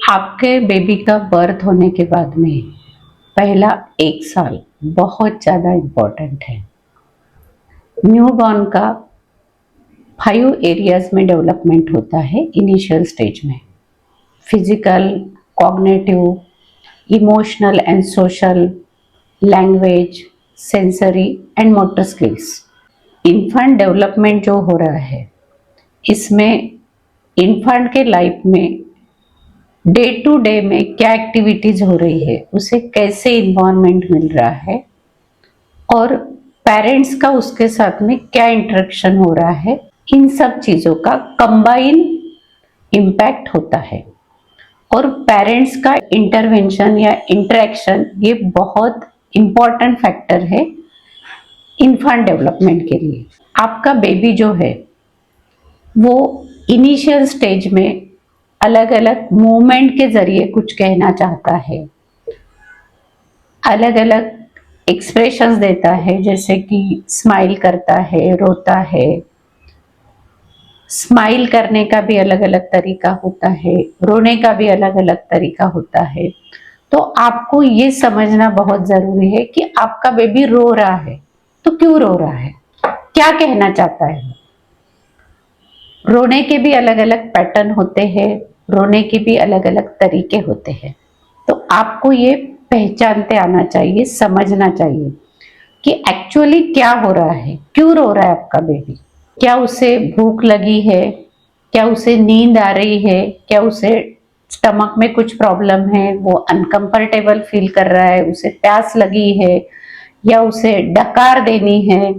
आपके बेबी का बर्थ होने के बाद में पहला 1 साल बहुत ज़्यादा इम्पोर्टेंट है। न्यूबॉर्न का 5 एरियाज में डेवलपमेंट होता है इनिशियल स्टेज में। Physical, cognitive, emotional and social, language, sensory and motor skills. Infant development जो हो रहा है इसमें इन्फेंट के लाइफ में डे टू डे में क्या एक्टिविटीज हो रही है, उसे कैसे इन्वायरमेंट मिल रहा है और पेरेंट्स का उसके साथ में क्या इंटरेक्शन हो रहा है, इन सब चीज़ों का कंबाइन इम्पैक्ट होता है। और पेरेंट्स का इंटरवेंशन या इंटरेक्शन ये बहुत इम्पॉर्टेंट फैक्टर है इन्फेंट डेवलपमेंट के लिए। आपका बेबी जो है वो इनिशियल स्टेज में अलग अलग मूवमेंट के जरिए कुछ कहना चाहता है, अलग अलग एक्सप्रेशंस देता है, जैसे कि स्माइल करता है, रोता है। स्माइल करने का भी अलग अलग तरीका होता है, रोने का भी अलग अलग तरीका होता है। तो आपको ये समझना बहुत जरूरी है कि आपका बेबी रो रहा है तो क्यों रो रहा है, क्या कहना चाहता है। रोने के भी अलग अलग पैटर्न होते हैं, रोने के भी अलग अलग तरीके होते हैं। तो आपको ये पहचानते आना चाहिए, समझना चाहिए कि एक्चुअली क्या हो रहा है, क्यों रो रहा है आपका बेबी। क्या उसे भूख लगी है, क्या उसे नींद आ रही है, क्या उसे स्टमक में कुछ प्रॉब्लम है, वो अनकंफर्टेबल फील कर रहा है, उसे प्यास लगी है, या उसे डकार देनी है,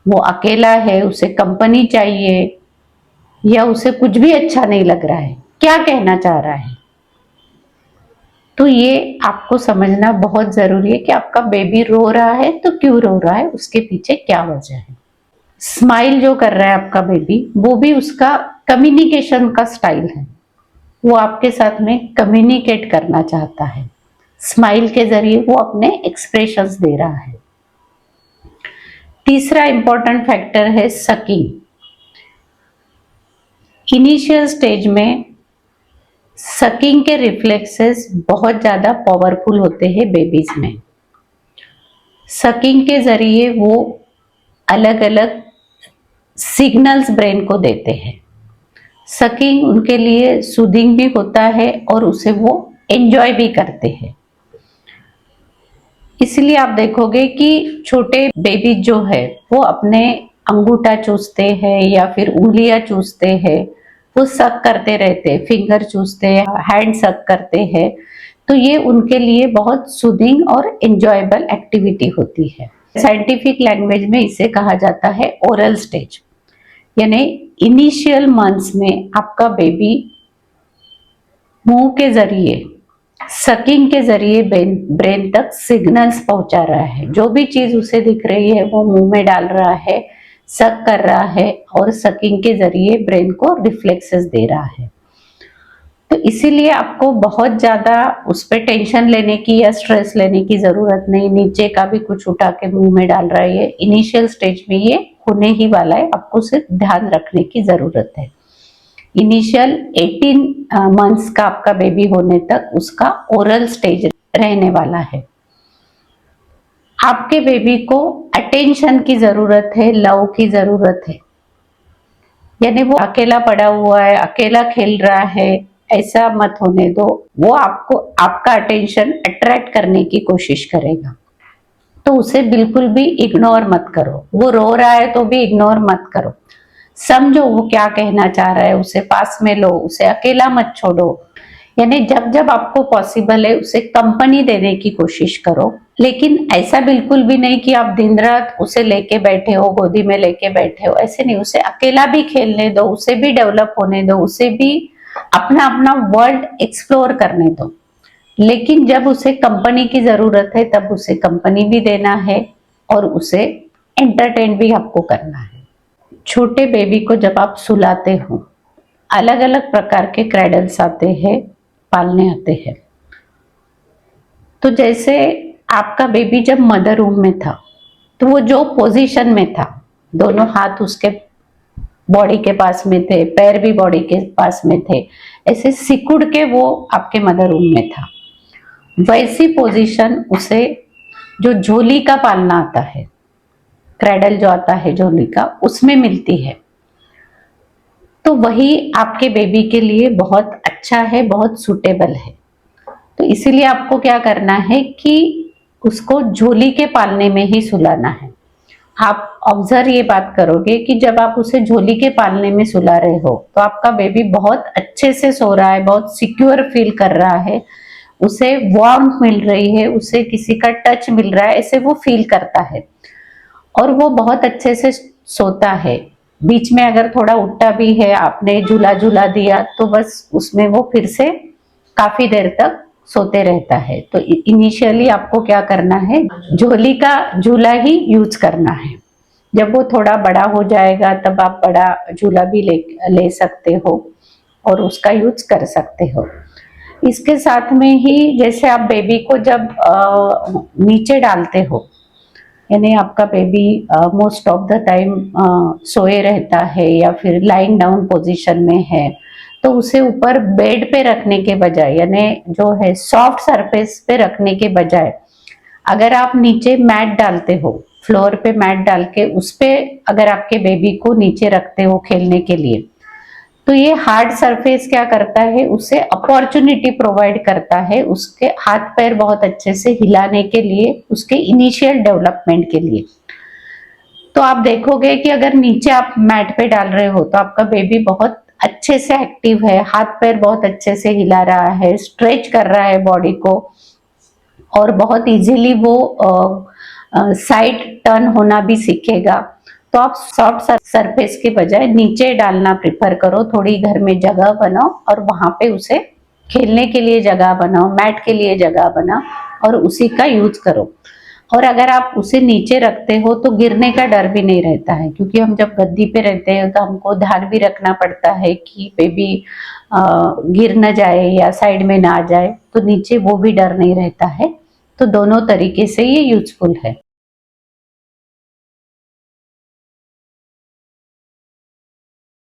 वो अकेला है, उसे कंपनी चाहिए, या उसे कुछ भी अच्छा नहीं लग रहा है, क्या कहना चाह रहा है। तो ये आपको समझना बहुत जरूरी है कि आपका बेबी रो रहा है तो क्यों रो रहा है, उसके पीछे क्या वजह है। स्माइल जो कर रहा है आपका बेबी, वो भी उसका कम्युनिकेशन का स्टाइल है, वो आपके साथ में कम्युनिकेट करना चाहता है। स्माइल के जरिए वो अपने एक्सप्रेशंस दे रहा है। तीसरा इंपॉर्टेंट फैक्टर है सकिंग। इनिशियल स्टेज में सकिंग के रिफ्लेक्सेस बहुत ज़्यादा पावरफुल होते हैं बेबीज में। सकिंग के जरिए वो अलग अलग सिग्नल्स ब्रेन को देते हैं। सकिंग उनके लिए सूदिंग भी होता है और उसे वो एंजॉय भी करते हैं। इसलिए आप देखोगे कि छोटे बेबी जो है वो अपने अंगूठा चूसते हैं या फिर उंगलियां चूसते हैं, वो सक करते रहते हैं, फिंगर चूसते हैं, हैंड सक करते हैं। तो ये उनके लिए बहुत सूदिंग और एंजॉयबल एक्टिविटी होती है। साइंटिफिक लैंग्वेज में इसे कहा जाता है ओरल स्टेज। यानी इनिशियल मंथ्स में आपका बेबी मुंह के जरिए, सकिंग के जरिए ब्रेन तक सिग्नल्स पहुंचा रहा है। जो भी चीज उसे दिख रही है वो मुंह में डाल रहा है, सक कर रहा है और सकिंग के जरिए ब्रेन को रिफ्लेक्सेस दे रहा है। तो इसीलिए आपको बहुत ज्यादा उस पर टेंशन लेने की या स्ट्रेस लेने की जरूरत नहीं। नीचे का भी कुछ उठा के मुंह में डाल रहा है, इनिशियल स्टेज में ये होने ही वाला है, आपको सिर्फ ध्यान रखने की जरूरत है। इनिशियल 18 मंथ्स का आपका बेबी होने तक उसका ओरल स्टेज रहने वाला है। आपके बेबी को अटेंशन की जरूरत है, लव की जरूरत है। यानी वो अकेला पड़ा हुआ है, अकेला खेल रहा है, ऐसा मत होने दो। वो आपको आपका अटेंशन अट्रैक्ट करने की कोशिश करेगा, तो उसे बिल्कुल भी इग्नोर मत करो। वो रो रहा है तो भी इग्नोर मत करो, समझो वो क्या कहना चाह रहा है, उसे पास में लो, उसे अकेला मत छोड़ो। यानी जब जब आपको पॉसिबल है उसे कंपनी देने की कोशिश करो, लेकिन ऐसा बिल्कुल भी नहीं कि आप दिन रात उसे लेके बैठे हो, गोदी में लेके बैठे हो, ऐसे नहीं। उसे अकेला भी खेलने दो, उसे भी डेवलप होने दो, उसे भी अपना अपना वर्ल्ड एक्सप्लोर करने दो। लेकिन जब उसे कंपनी की जरूरत है तब उसे कंपनी भी देना है और उसे एंटरटेन भी आपको करना है। छोटे बेबी को जब आप सुलाते हो, अलग अलग प्रकार के क्रैडल्स आते हैं, पालने आते हैं। तो जैसे आपका बेबी जब मदर रूम में था तो वो जो पोजीशन में था, दोनों हाथ उसके बॉडी के पास में थे, पैर भी बॉडी के पास में थे, ऐसे सिकुड़ के वो आपके मदर रूम में था। वैसी पोजीशन उसे जो झोली का पालना आता है, क्रैडल जो आता है झोली का, उसमें मिलती है। तो वही आपके बेबी के लिए बहुत अच्छा है, बहुत सूटेबल है। तो इसीलिए आपको क्या करना है कि उसको झोली के पालने में ही सुलाना है। आप ऑब्जर्व ये बात करोगे कि जब आप उसे झोली के पालने में सुला रहे हो तो आपका बेबी बहुत अच्छे से सो रहा है, बहुत सिक्योर फील कर रहा है, उसे वार्मथ मिल रही है, उसे किसी का टच मिल रहा है, ऐसे वो फील करता है और वो बहुत अच्छे से सोता है। बीच में अगर थोड़ा उठता भी है, आपने झूला झूला दिया तो बस उसमें वो फिर से काफी देर तक सोते रहता है। तो इनिशियली आपको क्या करना है, झोली का झूला ही यूज करना है। जब वो थोड़ा बड़ा हो जाएगा तब आप बड़ा झूला भी ले सकते हो और उसका यूज कर सकते हो। इसके साथ में ही जैसे आप बेबी को जब नीचे डालते हो, यानी आपका baby most of the time सोए रहता है या फिर लाइंग डाउन पोजीशन में है, तो उसे ऊपर बेड पे रखने के बजाय, यानी जो है सॉफ्ट सरफेस पे रखने के बजाय, अगर आप नीचे मैट डालते हो, फ्लोर पे मैट डाल के उस पे अगर आपके बेबी को नीचे रखते हो खेलने के लिए, तो ये हार्ड सरफेस क्या करता है, उसे अपॉर्चुनिटी प्रोवाइड करता है उसके हाथ पैर बहुत अच्छे से हिलाने के लिए, उसके इनिशियल डेवलपमेंट के लिए। तो आप देखोगे कि अगर नीचे आप मैट पे डाल रहे हो तो आपका बेबी बहुत अच्छे से एक्टिव है, हाथ पैर बहुत अच्छे से हिला रहा है, स्ट्रेच कर रहा है बॉडी को और बहुत इजीली वो साइड टर्न होना भी सीखेगा। तो आप सॉफ्ट सरफेस के बजाय नीचे डालना प्रिफर करो, थोड़ी घर में जगह बनाओ और वहां पे उसे खेलने के लिए जगह बनाओ, मैट के लिए जगह बनाओ और उसी का यूज करो। और अगर आप उसे नीचे रखते हो तो गिरने का डर भी नहीं रहता है, क्योंकि हम जब गद्दी पे रहते हैं तो हमको ध्यान भी रखना पड़ता है कि बेबी गिर न जाए या साइड में ना आ जाए, तो नीचे वो भी डर नहीं रहता है। तो दोनों तरीके से ये यूजफुल है।